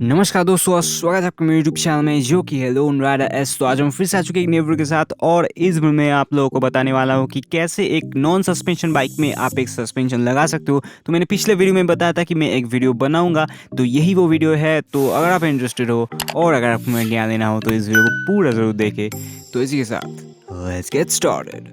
नमस्कार दोस्तों और स्वागत है आपका मेरे यूट्यूब चैनल में जो कि है लोन राइडर एस। तो आज हम फिर से आ चुके हैं एक नए वीडियो के साथ और इस वीडियो में आप लोगों को बताने वाला हूँ कि कैसे एक नॉन सस्पेंशन बाइक में आप एक सस्पेंशन लगा सकते हो। तो मैंने पिछले वीडियो में बताया था कि मैं एक वीडियो बनाऊंगा, तो यही वो वीडियो है। तो अगर आप इंटरेस्टेड हो और अगर आपको मेरा ज्ञान लेना हो तो इस वीडियो को पूरा ज़रूर देखें। तो इसी के साथ लेट्स गेट स्टार्टेड।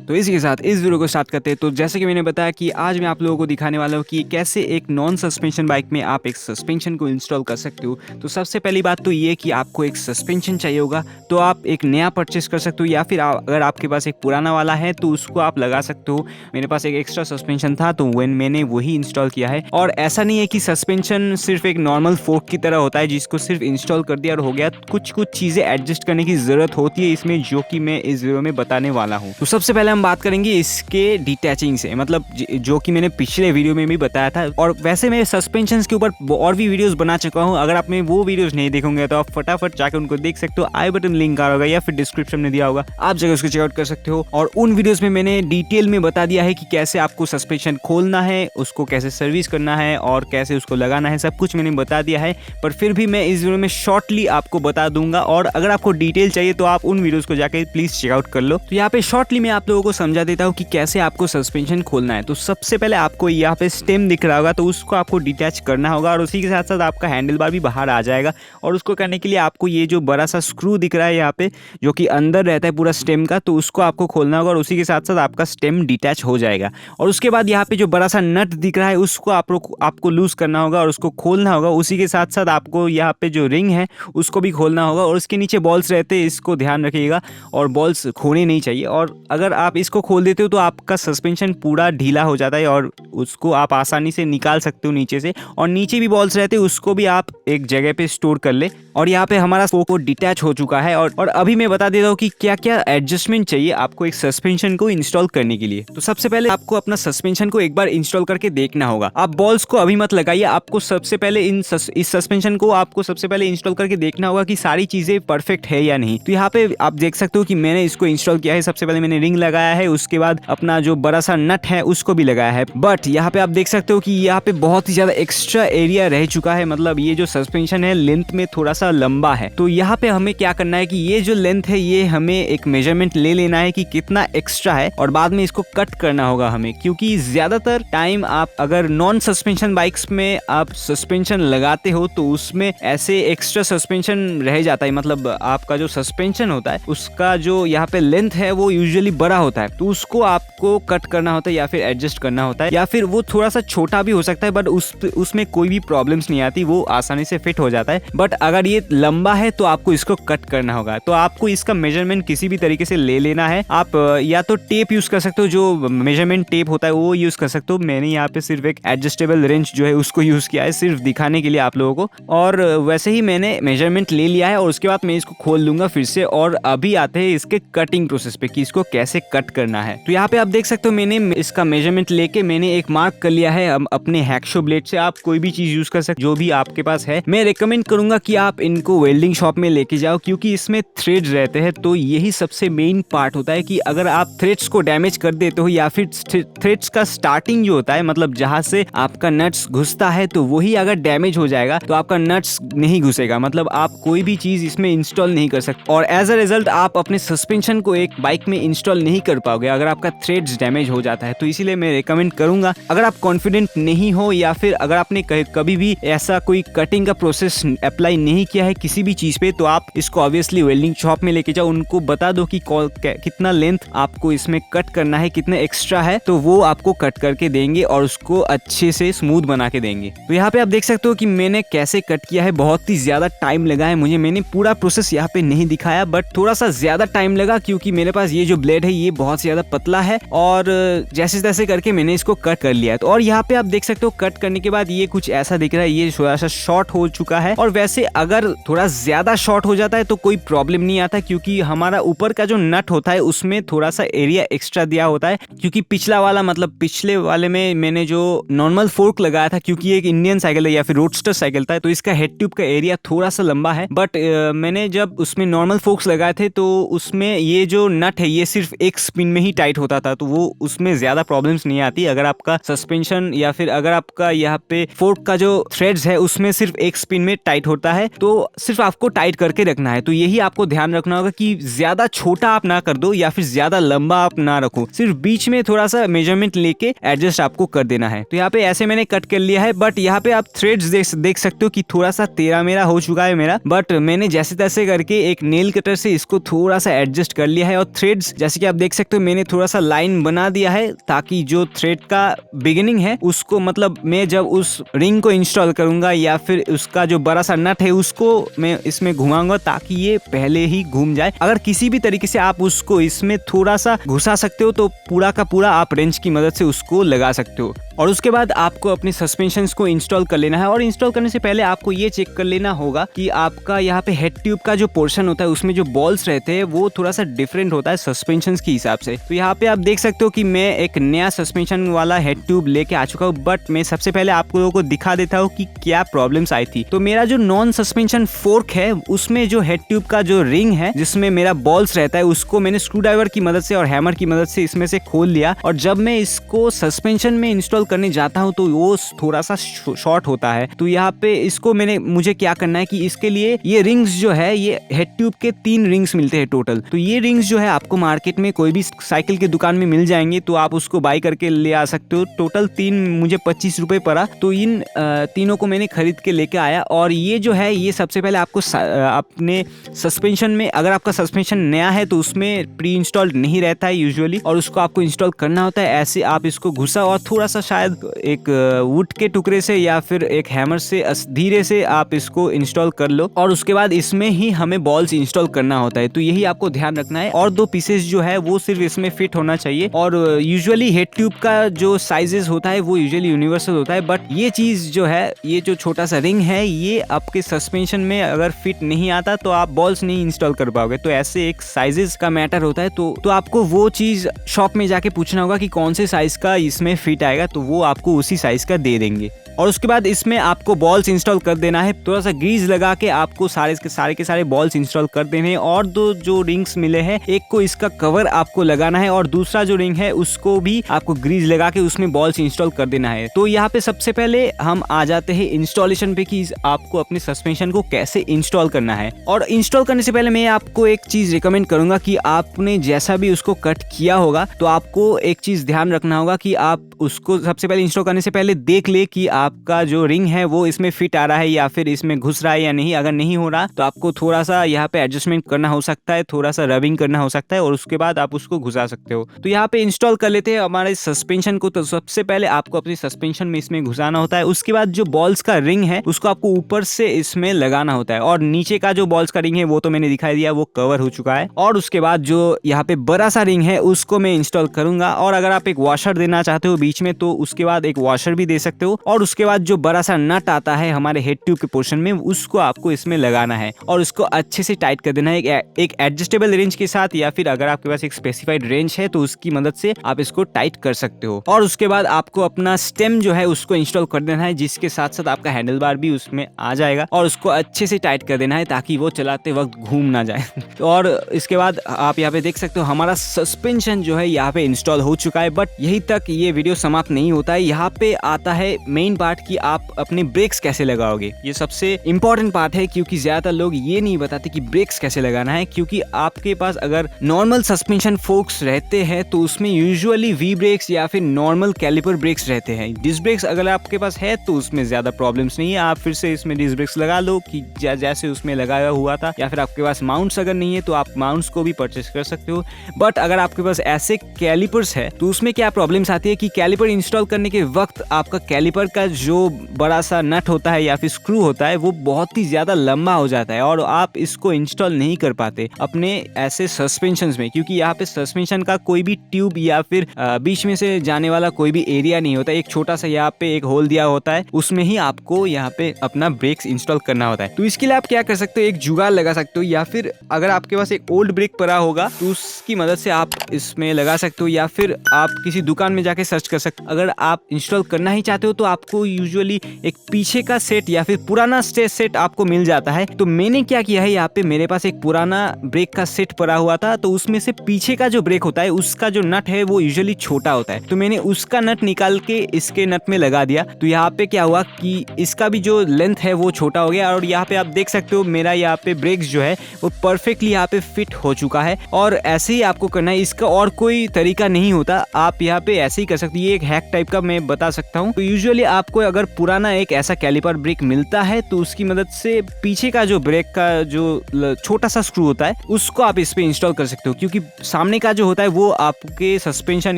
तो इसी के साथ इस वीडियो को स्टार्ट करते हैं। तो जैसे कि मैंने बताया कि आज मैं आप लोगों को दिखाने वाला हूँ कि कैसे एक नॉन सस्पेंशन बाइक में आप एक सस्पेंशन को इंस्टॉल कर सकते हो। तो सबसे पहली बात तो ये कि आपको एक सस्पेंशन चाहिए होगा, तो आप एक नया परचेस कर सकते हो या फिर अगर आपके पास एक पुराना वाला है तो उसको आप लगा सकते हो। मेरे पास एक एक्स्ट्रा सस्पेंशन था तो मैंने वही इंस्टॉल किया है। और ऐसा नहीं है कि सस्पेंशन सिर्फ एक नॉर्मल फोक की तरह होता है जिसको सिर्फ इंस्टॉल कर दिया और हो गया। कुछ चीज़ें एडजस्ट करने की ज़रूरत होती है इसमें, जो कि मैं इस वीडियो में बताने वाला हूँ। तो सबसे पहले हम बात करेंगे इसके डिटैचिंग से, मतलब जो कि मैंने पिछले वीडियो में भी बताया था। और वैसे मैं सस्पेंशंस के ऊपर और भी वीडियोस बना चुका हूं। अगर आपने वो वीडियोस नहीं देखोगे तो आप फटाफट जाकर उनको देख सकते हो। आई बटन लिंक आ रहा होगा या फिर डिस्क्रिप्शन में दिया होगा, आप जगह उसको चेकआउट कर सकते हो। और उन वीडियोस में मैंने डिटेल में बता दिया है कि कैसे आपको सस्पेंशन खोलना है, उसको कैसे सर्विस करना है और कैसे उसको लगाना है, सब कुछ मैंने बता दिया है। पर फिर भी मैं इस वीडियो में शॉर्टली आपको बता दूंगा और अगर आपको डिटेल चाहिए तो आप उन वीडियोस को जाकर प्लीज चेकआउट कर लो। तो यहाँ पे शॉर्टली मैं आप लोगों को समझा देता हूँ कि कैसे आपको सस्पेंशन खोलना है। तो सबसे पहले आपको यहाँ पे स्टेम दिख रहा होगा, तो उसको आपको डिटैच करना होगा और उसी के साथ साथ आपका हैंडल बार भी बाहर आ जाएगा। और उसको करने के लिए आपको ये जो बड़ा सा स्क्रू दिख रहा है यहाँ पे, जो कि अंदर रहता है पूरा स्टेम का, तो उसको आपको खोलना होगा और उसी के साथ साथ आपका स्टेम डिटैच हो जाएगा। और उसके बाद यहाँ पे जो बड़ा सा नट दिख रहा है उसको आपको लूज करना होगा और उसको खोलना होगा। उसी के साथ साथ आपको यहाँ पे जो रिंग है उसको भी खोलना होगा। और उसके नीचे बॉल्स रहते हैं, इसको ध्यान रखिएगा और बॉल्स खोने नहीं चाहिए। और अगर आप इसको खोल देते हो तो आपका सस्पेंशन पूरा ढीला हो जाता है और उसको आप आसानी से निकाल सकते हो नीचे से। और नीचे भी बॉल्स रहते हैं, उसको भी आप एक जगह पे स्टोर कर ले। और यहाँ पे हमारा फोको डिटैच हो चुका है। और अभी मैं बता देता हूँ कि क्या क्या एडजस्टमेंट चाहिए आपको एक सस्पेंशन को इंस्टॉल करने के लिए। तो सबसे पहले आपको अपना सस्पेंशन को एक बार इंस्टॉल करके देखना होगा। आप बॉल्स को अभी मत लगाइए, आपको सबसे पहले इस सस्पेंशन को आपको सबसे पहले इंस्टॉल करके देखना होगा कि सारी चीजें परफेक्ट है या नहीं। तो यहाँ पे आप देख सकते हो कि मैंने इसको इंस्टॉल किया है। सबसे पहले मैंने रिंग लगाया है, उसके बाद अपना जो बड़ा सा नट है उसको भी लगाया है। बट यहाँ पे आप देख सकते हो कि यहाँ पे बहुत ही ज्यादा एक्स्ट्रा एरिया रह चुका है, मतलब ये जो सस्पेंशन है लेंथ में थोड़ा सा लंबा है। तो यहाँ पे हमें क्या करना है कि ये जो लेंथ है ये हमें एक मेजरमेंट ले लेना है कि कितना एक्स्ट्रा है और बाद में इसको कट करना होगा हमें। क्योंकि ज्यादातर टाइम आप अगर नॉन सस्पेंशन बाइक्स में आप सस्पेंशन लगाते हो तो उसमें ऐसे एक्स्ट्रा सस्पेंशन रह जाता है, मतलब आपका जो सस्पेंशन होता है उसका जो यहाँ पे लेंथ है वो यूजुअली बड़ा होता है, तो उसको आपको कट करना होता है या फिर एडजस्ट करना होता है। या फिर वो थोड़ा सा छोटा भी हो सकता है बट उसमें कोई भी प्रॉब्लम्स नहीं आती, वो आसानी से फिट हो जाता है। बट अगर ये लंबा है तो आपको इसको कट करना होगा। तो आपको इसका मेजरमेंट किसी भी तरीके से ले लेना है। आप या तो टेप यूज कर सकते हो, जो मेजरमेंट टेप होता है वो यूज कर सकते हो। मैंने यहाँ पे सिर्फ एक एडजस्टेबल रेंच जो है उसको यूज किया है, सिर्फ दिखाने के लिए आप लोगों को। और वैसे ही मैंने मेजरमेंट ले लिया है और उसके बाद मैं इसको खोल लूंगा फिर से। और अभी आते हैं इसके कटिंग प्रोसेस पे कि इसको कैसे कट करना है। तो यहाँ पे आप देख सकते हो मैंने इसका मेजरमेंट लेके मैंने एक मार्क कर लिया है अपने हैक्सो ब्लेड से। आप कोई भी चीज यूज कर सकते जो भी आपके पास है। मैं रेकमेंड करूंगा कि आप इनको वेल्डिंग शॉप में लेके जाओ, क्योंकि इसमें थ्रेड्स रहते हैं। तो यही सबसे मेन पार्ट होता है कि अगर आप थ्रेड्स को डैमेज कर देते हो या फिर थ्रेड्स का स्टार्टिंग जो होता है, मतलब जहां से आपका नट्स घुसता है, तो वही अगर डैमेज हो जाएगा तो आपका नट्स नहीं घुसेगा, मतलब आप कोई भी चीज इसमें इंस्टॉल नहीं कर सकते और एज अ रिजल्ट आप अपने सस्पेंशन को एक बाइक में इंस्टॉल नहीं कर पाओगे अगर आपका थ्रेड्स डैमेज हो जाता है। तो इसीलिए मैं रेकमेंड करूंगा, अगर आप कॉन्फिडेंट नहीं हो या फिर अगर आपने कभी भी ऐसा कोई कटिंग का प्रोसेस अप्लाई नहीं किया है किसी भी चीज पे, तो आप इसको ऑब्वियसली वेल्डिंग शॉप में लेके जाओ। उनको बता दो कि कितना लेंथ आपको इसमें कट करना है, कितना एक्स्ट्रा है, तो वो आपको कट करके देंगे और उसको अच्छे से स्मूथ बना के देंगे। तो यहाँ पे आप देख सकते हो कि मैंने कैसे कट किया है। बहुत ही ज्यादा टाइम लगा है मुझे, मैंने पूरा प्रोसेस यहाँ पे नहीं दिखाया बट थोड़ा सा ज्यादा टाइम लगा क्योंकि मेरे पास ये जो ब्लेड है ये बहुत ज्यादा पतला है और जैसे तैसे करके मैंने इसको कट कर लिया है। तो और यहाँ पे आप देख सकते हो कट करने के बाद ये कुछ ऐसा दिख रहा है, ये थोड़ा सा शॉर्ट हो चुका है। और वैसे अगर थोड़ा ज्यादा शॉर्ट हो जाता है तो कोई प्रॉब्लम नहीं आता, क्योंकि हमारा ऊपर का जो नट होता है उसमें थोड़ा सा एरिया एक्स्ट्रा दिया होता है। क्योंकि पिछले वाले में मैंने जो नॉर्मल फोर्क लगाया था, क्योंकि एक इंडियन साइकिल है या फिर रोडस्टर साइकिल था, तो इसका हेड ट्यूब का एरिया थोड़ा सा लंबा है। बट मैंने जब उसमें नॉर्मल फोर्क्स लगाए थे तो उसमें ये जो नट है ये सिर्फ एक स्पिन में ही टाइट होता था, तो वो उसमें ज्यादा प्रॉब्लम्स नहीं आती। अगर आपका सस्पेंशन या फिर अगर आपका यहाँ पे फोर्क का जो थ्रेड्स है उसमें सिर्फ एक स्पिन में टाइट होता है, तो सिर्फ आपको टाइट करके रखना है। तो यही आपको ध्यान रखना होगा कि ज्यादा छोटा आप ना कर दो या फिर ज्यादा लंबा आप ना रखो, सिर्फ बीच में थोड़ा सा मेजरमेंट लेके एडजस्ट आपको कर देना है। तो यहाँ पे ऐसे मैंने कट कर लिया है, बट यहाँ पे आप थ्रेड्स देख सकते हो कि थोड़ा सा टेढ़ा मेरा हो चुका है मेरा, बट मैंने जैसे तैसे करके एक नेल कटर से इसको थोड़ा सा एडजस्ट कर लिया है। और थ्रेड्स जैसे कि आप देख सकते हो मैंने थोड़ा सा लाइन बना दिया है, ताकि जो थ्रेड का बिगिनिंग है उसको, मतलब मैं जब उस रिंग को इंस्टॉल करूंगा या फिर उसका जो बड़ा सा नट है उसको मैं इसमें घुमाऊंगा ताकि ये पहले ही घूम जाए। अगर किसी भी तरीके से आप उसको इसमें थोड़ा सा घुसा सकते हो तो पूरा का पूरा आप रेंच की मदद से उसको लगा सकते हो। और उसके बाद आपको अपने सस्पेंशंस को इंस्टॉल कर लेना है। और इंस्टॉल करने से पहले आपको ये चेक कर लेना होगा कि आपका यहाँ पे हेड ट्यूब का जो पोर्शन होता है उसमें जो बॉल्स रहते हैं वो थोड़ा सा डिफरेंट होता है सस्पेंशंस के हिसाब से। तो यहाँ पे आप देख सकते हो कि मैं एक नया सस्पेंशन वाला हेड ट्यूब लेके आ चुका हूँ, बट मैं सबसे पहले आप लोगों को दिखा देता हूँ कि क्या प्रॉब्लम्स आई थी। तो मेरा जो नॉन सस्पेंशन फोर्क है उसमें जो हेड ट्यूब का जो रिंग है जिसमें मेरा बॉल्स रहता है उसको मैंने स्क्रू ड्राइवर की मदद से और हैमर की मदद से इसमें से खोल लिया। और जब मैं इसको सस्पेंशन में इंस्टॉल करने जाता हूँ तो वो थोड़ा सा शॉर्ट होता है। तो यहाँ पे इसको मुझे क्या करना है कि इसके लिए ये रिंग्स जो है, ये हेड ट्यूब के 3 रिंग्स मिलते हैं टोटल। तो ये रिंग्स जो है आपको मार्केट में कोई भी साइकिल की दुकान में मिल जाएंगे, तो आप उसको बाई करके ले आ सकते हो। टोटल 3 मुझे 25 रुपए पड़ा, तो इन तीनों को मैंने खरीद के लेके आया। और ये जो है ये सबसे पहले आपको अपने सस्पेंशन में, अगर आपका सस्पेंशन नया है तो उसमें प्री इंस्टॉल्ड नहीं रहता है यूजुअली, और उसको आपको इंस्टॉल करना होता है। ऐसे आप इसको घुसा और थोड़ा सा शायद एक वुड के टुकड़े से या फिर एक हैमर से धीरे से आप इसको इंस्टॉल कर लो, और उसके बाद इसमें ही हमें बॉल्स इंस्टॉल करना होता है। तो यही आपको ध्यान रखना है। और 2 पीसेस जो है वो सिर्फ इसमें फिट होना चाहिए। और यूजुअली हेड ट्यूब का जो साइजेस होता है वो यूजुअली यूनिवर्सल होता है, बट ये चीज जो है, ये जो छोटा सा रिंग है, ये आपके सस्पेंशन में अगर फिट नहीं आता तो आप बॉल्स नहीं इंस्टॉल कर पाओगे। तो ऐसे एक साइजेस का मैटर होता है। तो आपको वो चीज शॉप में जाके पूछना होगा कि कौन से साइज का इसमें फिट आएगा, तो वो आपको उसी साइज का दे देंगे। और उसके बाद इसमें आपको बॉल्स इंस्टॉल कर देना है। थोड़ा सा ग्रीज लगा के आपको सारे के सारे बॉल्स इंस्टॉल कर देने हैं। और 2 जो रिंग्स मिले हैं, एक को इसका कवर आपको लगाना है और दूसरा जो रिंग है उसको भी आपको ग्रीज लगा के उसमें बॉल्स इंस्टॉल कर देना है। तो यहाँ पे सबसे पहले हम आ जाते हैं इंस्टॉलेशन पे कि आपको अपने सस्पेंशन को कैसे इंस्टॉल करना है। और इंस्टॉल करने से पहले मैं आपको एक चीज रिकमेंड करूंगा कि आपने जैसा भी उसको कट किया होगा तो आपको एक चीज ध्यान रखना होगा कि आप उसको सबसे पहले इंस्टॉल करने से पहले देख ले कि आपका जो रिंग है वो इसमें फिट आ रहा है या फिर इसमें घुस रहा है या नहीं। अगर नहीं हो रहा तो आपको थोड़ा सा यहाँ पे एडजस्टमेंट करना हो सकता है, थोड़ा सा रबिंग करना हो सकता है, और उसके बाद आप उसको घुसा सकते हो। तो यहाँ पे इंस्टॉल कर लेते हैं हमारे सस्पेंशन को। तो सबसे पहले आपको अपने सस्पेंशन में इसमें घुसाना होता है। उसके बाद जो बॉल्स का रिंग है उसको आपको ऊपर से इसमें लगाना होता है, और नीचे का जो बॉल्स का रिंग है वो तो मैंने दिखाई दिया, वो कवर हो चुका है। और उसके बाद जो यहाँ पे बड़ा सा रिंग है उसको मैं इंस्टॉल करूंगा। और अगर आप एक वॉशर देना चाहते हो बीच में तो उसके बाद एक वॉशर भी दे सकते हो। और उसके बाद जो बड़ा सा नट आता है हमारे हेड ट्यूब के पोर्शन में, उसको आपको इसमें लगाना है और उसको अच्छे से टाइट कर देना है एक एडजस्टेबल रेंज के साथ, या फिर अगर आपके पास एक स्पेसिफाइड रेंज है तो उसकी मदद से आप इसको टाइट कर सकते हो। और उसके बाद आपको अपना स्टेम जो है उसको इंस्टॉल कर देना है, जिसके साथ साथ आपका हैंडल बार भी उसमें आ जाएगा, और उसको अच्छे से टाइट कर देना है ताकि वो चलाते वक्त घूम ना जाए। और इसके बाद आप यहाँ पे देख सकते हो हमारा सस्पेंशन जो है यहाँ पे इंस्टॉल हो चुका है। बट यही तक ये वीडियो समाप्त नहीं होता है। यहाँ पे आता है मेन पार्ट कि आप अपने ब्रेक्स कैसे लगाओगे। ये सबसे इंपॉर्टेंट पार्ट है, क्योंकि ज्यादातर लोग ये नहीं बताते कि ब्रेक्स कैसे लगाना है। क्योंकि आपके पास अगर नॉर्मल सस्पेंशन फोर्क्स रहते हैं तो उसमें यूजुअली वी ब्रेक्स या फिर नॉर्मल कैलिपर ब्रेक्स रहते हैं। डिस्क ब्रेक्स अगर आपके पास है तो उसमें ज्यादा प्रॉब्लम्स नहीं है, आप फिर से इसमें डिस्क ब्रेक्स लगा लो कि जैसे उसमें लगाया हुआ था। या फिर आपके पास माउंट्स अगर नहीं है तो आप माउंट्स को भी परचेस कर सकते हो। बट अगर आपके पास ऐसे कैलिपर्स है तो उसमें क्या प्रॉब्लम्स आती है कि कैलिपर इंस्टॉल करने के वक्त आपका कैलिपर का जो बड़ा सा नट होता है या फिर स्क्रू होता है वो बहुत ही ज्यादा लंबा हो जाता है, और आप इसको इंस्टॉल नहीं कर पाते अपने ऐसे सस्पेंशन में। क्योंकि यहाँ पे सस्पेंशन का कोई भी ट्यूब या फिर बीच में से जाने वाला कोई भी एरिया नहीं होता। एक छोटा सा यहाँ पे एक होल दिया होता है, उसमें ही आपको यहाँ पे अपना ब्रेक्स इंस्टॉल करना होता है। तो इसके लिए आप क्या कर सकते हो, एक जुगाड़ लगा सकते हो, या फिर अगर आपके पास एक ओल्ड ब्रेक पड़ा होगा तो उसकी मदद से आप इसमें लगा सकते हो, या फिर आप किसी दुकान में जाके सर्च कर सकते हो। अगर आप इंस्टॉल करना ही चाहते हो तो आपको वो यूजुअली एक पीछे का सेट या फिर पुराना सेट आपको मिल जाता है। तो मैंने क्या किया है, यहाँ पे मेरे पास एक पुराना ब्रेक का सेट पड़ा हुआ था, तो उसमें से पीछे का जो ब्रेक होता है उसका जो नट है वो यूजुअली छोटा होता है, तो मैंने उसका नट निकाल के इसके नट में लगा दिया। तो यहाँ पे क्या हुआ कि इसका भी जो लेंथ है वो छोटा हो गया, और यहाँ पे आप देख सकते हो मेरा यहाँ पे ब्रेक्स जो है वो परफेक्टली यहाँ पे फिट हो चुका है। और ऐसे ही आपको करना है, इसका और कोई तरीका नहीं होता, आप यहाँ पे ऐसे ही कर सकते हैं। ये एक हैक टाइप का मैं बता सकता हूँ। तो यूजुअली आपको अगर पुराना एक ऐसा कैलिपर ब्रेक मिलता है तो उसकी मदद से पीछे का जो ब्रेक का जो छोटा सा स्क्रू होता है उसको आप इस पे इंस्टॉल कर सकते हो, क्योंकि सामने का जो होता है वो आपके सस्पेंशन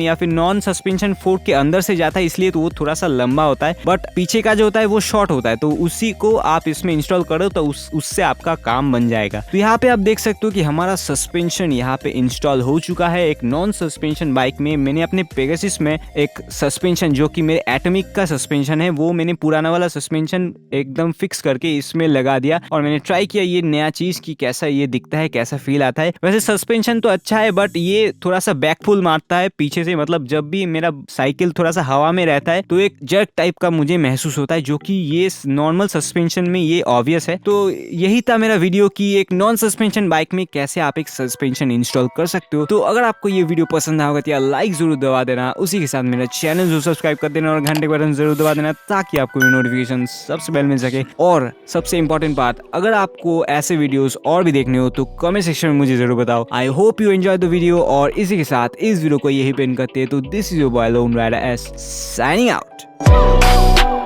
या फिर नॉन सस्पेंशन फोर्क के अंदर से जाता है, इसलिए तो वो थोड़ा सा लंबा होता है, बट पीछे का जो होता है वो शॉर्ट होता है। तो उसी को आप इसमें इंस्टॉल करो तो उससे आपका काम बन जाएगा। तो यहाँ पे आप देख सकते हो कि हमारा सस्पेंशन यहाँ पे इंस्टॉल हो चुका है एक नॉन सस्पेंशन बाइक में। मैंने अपने पेगासस में एक सस्पेंशन जो कि मेरे एटॉमिक का सस्पेंशन है वो मैंने पुराना वाला सस्पेंशन एकदम फिक्स करके इसमें लगा दिया, और मैंने ट्राई किया ये नया चीज की कैसा ये दिखता है, कैसा फील आता है। वैसे सस्पेंशन तो अच्छा है, बट ये थोड़ा सा बैकफुल मारता है पीछे से, मतलब जब भी मेरा साइकिल थोड़ा सा हवा में रहता है तो एक जर्क टाइप का मुझे महसूस होता है, जो कि ये नॉर्मल सस्पेंशन में ये ऑब्वियस है। तो यही था मेरा वीडियो कि एक नॉन सस्पेंशन बाइक में कैसे आप एक सस्पेंशन इंस्टॉल कर सकते हो। तो अगर आपको ये वीडियो पसंद आएगा तो यार लाइक जरूर दबा देना, उसी के साथ मेरा चैनल जरूर सब्सक्राइब कर देना और घंटे का बटन जरूर दबा देना, ताकि आपको नोटिफिकेशन सबसे पहले मिल सके। और सबसे इंपॉर्टेंट बात, अगर आपको ऐसे वीडियोस और भी देखने हो तो कमेंट सेक्शन में मुझे जरूर बताओ। I hope you enjoy the video, और इसी के साथ इस वीडियो को यही पेन करते हैं। तो this is your boy lone rider S signing out.